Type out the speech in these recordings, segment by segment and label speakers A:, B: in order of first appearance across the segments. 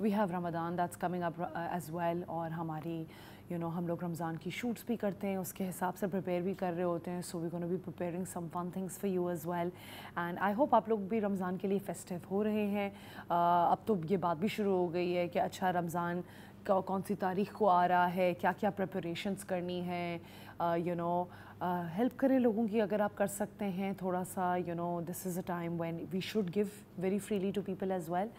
A: We have Ramadan that's coming up as well, और हमारी हम लोग रमज़ान की शूट्स भी करते हैं, उसके हिसाब से प्रिपेयर भी कर रहे होते हैं. So we gonna be preparing some fun things for you as well, and I hope आप लोग भी रमज़ान के लिए फेस्टिव हो रहे हैं. अब तो ये बात भी शुरू हो गई है कि अच्छा रमज़ान कौन सी तारीख को आ रहा है, क्या क्या प्रिपरेशंस करनी है. हेल्प करें लोगों की अगर आप कर सकते हैं थोड़ा सा. This is a time when we should give very freely to people as well.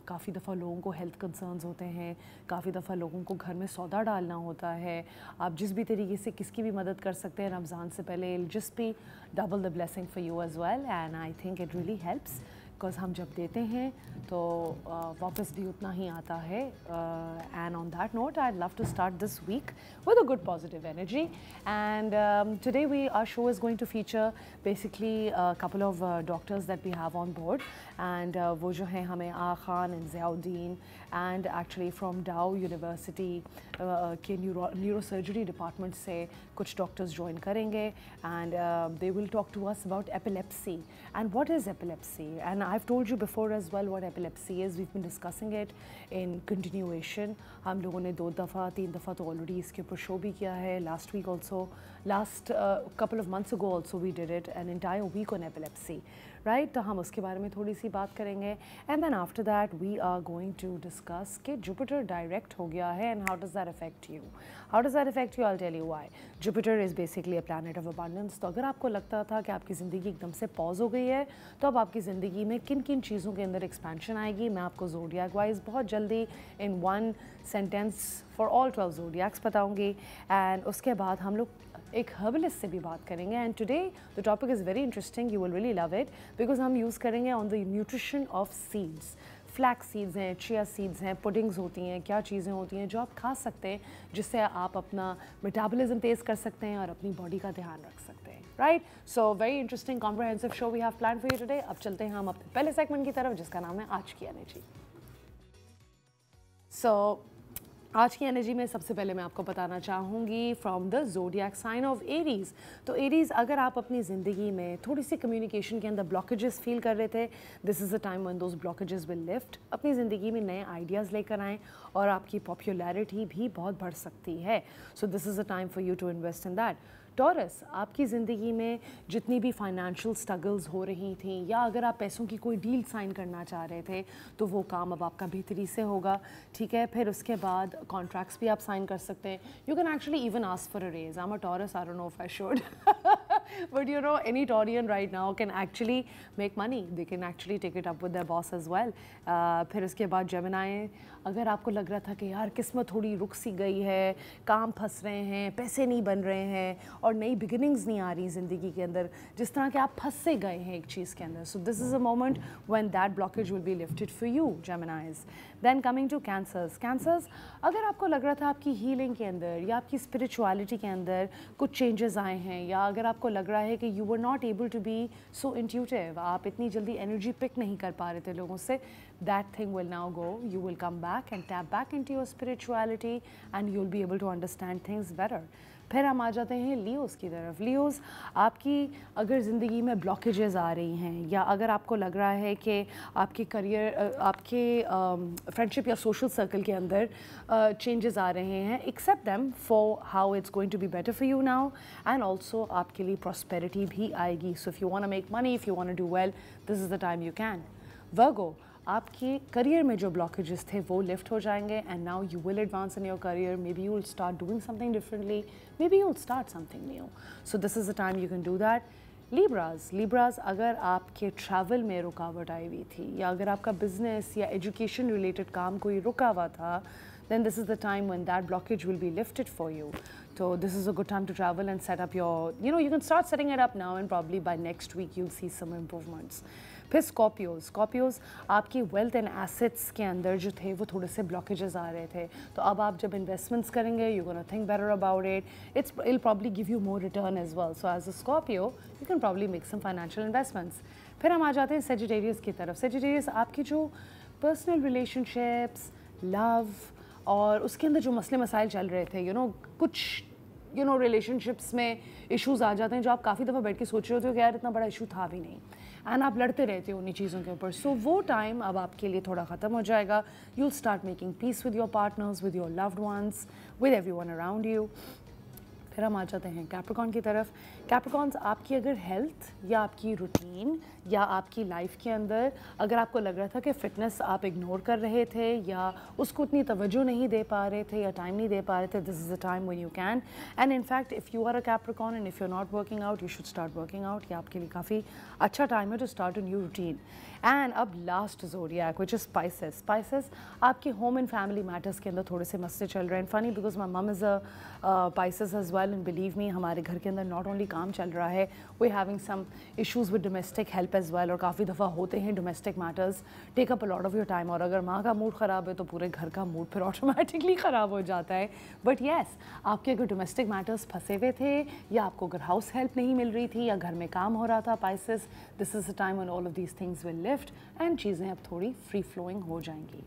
A: काफ़ी दफ़ा लोगों को हेल्थ कंसर्न्स होते हैं, काफ़ी दफ़ा लोगों को घर में सौदा डालना होता है. आप जिस भी तरीके से किसकी भी मदद कर सकते हैं रमज़ान से पहले, just be double the blessing for you as well, and I think it really helps, because हम जब देते हैं तो वापस भी उतना ही आता है. And on that note I love to start this week with a good positive energy, and today our show is going to feature basically a couple of doctors that we have on board, and वो जो हैं हमें Khan and Ziauddin, and actually from Dow University के neurosurgery department से कुछ doctors join करेंगे, and they will talk to us about epilepsy and what is epilepsy. And I've told you before as well what epilepsy is. We've been discussing it in continuation. हम लोगों ने 2 दफ़ा 3 दफ़ा तो already इसके ऊपर show भी किया है. Last week also, last couple of months ago also we did it, an entire week on epilepsy, right? तो हम उसके बारे में थोड़ी सी बात करेंगे. And then after that we are going to discuss कि Jupiter direct हो गया है, and how does that affect you? How does that affect you? I'll tell you why. Jupiter is basically a planet of abundance. तो अगर आपको लगता था कि आपकी ज़िंदगी एकदम से पॉज हो गई है, तो अब आपकी ज़िंदगी में किन किन चीज़ों के अंदर एक्सपेंशन आएगी, मैं आपको ज़ोडियाक वाइज बहुत जल्दी इन 1 सेंटेंस फॉर ऑल 12 ज़ोडियाक्स बताऊंगी. एंड उसके बाद हम लोग एक हर्बलिस्ट से भी बात करेंगे. And today the topic is very interesting, you will really love it, because हम यूज़ करेंगे on the nutrition of seeds. Flax seeds हैं, चिया सीड्स हैं, पुडिंग्स होती हैं, क्या चीज़ें होती हैं जो आप खा सकते हैं जिससे आप अपना मेटाबॉलिज्म तेज़ कर सकते हैं और अपनी बॉडी का ध्यान रख सकते हैं. Right, so very interesting comprehensive show we have plan for you today. अब चलते हैं हम अपने पहले सेगमेंट की तरफ, जिसका नाम है आज की एनर्जी. सो आज की एनर्जी में सबसे पहले मैं आपको बताना चाहूँगी from the zodiac sign of Aries. तो एरीज़, अगर आप अपनी ज़िंदगी में थोड़ी सी कम्युनिकेशन के अंदर ब्लॉकेजेस फील कर रहे थे, this is a time when those blockages will lift. अपनी ज़िंदगी में नए आइडियाज़ लेकर आएँ और आपकी पॉपुलैरिटी भी बहुत बढ़ सकती है. So this is a time for you to invest in that. Taurus, आपकी ज़िंदगी में जितनी भी फाइनेंशियल स्ट्रगल्स हो रही थी, या अगर आप पैसों की कोई डील साइन करना चाह रहे थे, तो वो काम अब आपका बेहतरी से होगा. ठीक है, फिर उसके बाद कॉन्ट्रैक्ट्स भी आप साइन कर सकते हैं. You can actually even ask for a raise. I am a Taurus, I don't know if I should, but any Taurian right now can actually make money. They can actually take it up with their boss as well. फिर उसके बाद Gemini, अगर आपको लग रहा था कि यार किस्मत थोड़ी रुक सी गई है, काम फंस रहे हैं, पैसे नहीं बन रहे हैं और नई बिगिनिंग्स नहीं आ रही ज़िंदगी के अंदर, जिस तरह के आप फंस से गए हैं एक चीज़ के अंदर, so this is a moment when that blockage will be lifted for you Geminis. Then coming to Cancers, अगर आपको लग रहा था आपकी हीलिंग के अंदर या आपकी स्पिरिचुअलिटी के अंदर कुछ चेंजेस आए हैं, या अगर आपको लग रहा है कि you were not able to be so intuitive, आप इतनी जल्दी एनर्जी पिक नहीं कर पा रहे थे लोगों से, that thing will now go. You will come back and tap back into your spirituality and you'll be able to understand things better. फिर हम आ जाते हैं लियोज़ की तरफ. लियोज़, आपकी अगर ज़िंदगी में ब्लॉकेजेस आ रही हैं, या अगर आपको लग रहा है कि आपके करियर, आपके फ्रेंडशिप या सोशल सर्कल के अंदर चेंजेस आ रहे हैं, accept them for how it's going to be better for you now, and also आपके लिए प्रॉस्पेरिटी भी आएगी. So if you want to make money, if you want to do well, this is the time you can. Virgo, आपके career में जो blockages थे वो lift हो जाएंगे, and now you will advance in your career. Maybe you will start doing something differently, maybe you will start something new. So this is the time you can do that. Libras, अगर आपके travel में रुकावट आई हुई थी, या अगर आपका business या एजुकेशन रिलेटेड काम कोई रुका हुआ था, then this is the time when that blockage will be lifted for you. So this is a good time to travel and set up your, you can start setting it up now, and probably by next week you'll see some improvements. फिर Scorpios, आपकी wealth and assets के अंदर जो थे वो थोड़े से blockages आ रहे थे, तो अब आप जब इन्वेस्टमेंट्स करेंगे, you gonna think better about it. It'll probably give you more return as well. So as a Scorpio you can probably make some financial investments. फिर हम आ जाते हैं सेजिटेरियस की तरफ. सेजिटेरियस, आपकी जो पर्सनल रिलेशनशिप्स, लव और उसके अंदर जो मसले मसाइल चल रहे थे, कुछ रिलेशनशिप्स में इश्यूज़ आ जाते हैं जो आप काफ़ी दफ़ा बैठ के सोच रहे होते हो कि यार इतना बड़ा इशू था भी नहीं, एंड आप लड़ते रहते हो उन्हीं चीज़ों के ऊपर। सो वो टाइम अब आपके लिए थोड़ा ख़त्म हो जाएगा। You'll start making peace with your partners, with your loved ones, with everyone around you. फिर हम आ जाते हैं कैप्रिकॉर्न की तरफ। कैप्रिकॉर्न्स, आपकी अगर हेल्थ या आपकी रूटीन या आपकी लाइफ के अंदर अगर आपको लग रहा था कि फ़िटनेस आप इग्नोर कर रहे थे या उसको उतनी तवज्जो नहीं दे पा रहे थे या टाइम नहीं दे पा रहे थे, this is the time when you can. And in fact if you are a Capricorn and if you are not working out, you should start working out. ये आपके लिए काफ़ी अच्छा टाइम है to start a new routine. And अब last zodiac which is Pisces. Pisces आपके home and family matters के अंदर थोड़े से मसले चल रहे हैं। Funny because my mum is a spices as well, and believe me हमारे घर के अंदर नॉट ओनली काम चल रहा है, we having some issues with domestic help as well. और काफ़ी दफ़ा होते हैं domestic matters take up a lot of your time, और अगर माँ का मूड ख़राब है तो पूरे घर का मूड फिर ऑटोमेटिकली ख़राब हो जाता है। बट येस, आपके अगर डोमेस्टिक मैटर्स फंसे हुए थे या आपको अगर हाउस हेल्प नहीं मिल रही थी या घर में काम हो रहा था, spices, this is the time when all of these things will lift and चीज़ें अब थोड़ी फ्री फ्लोइंग हो जाएंगी।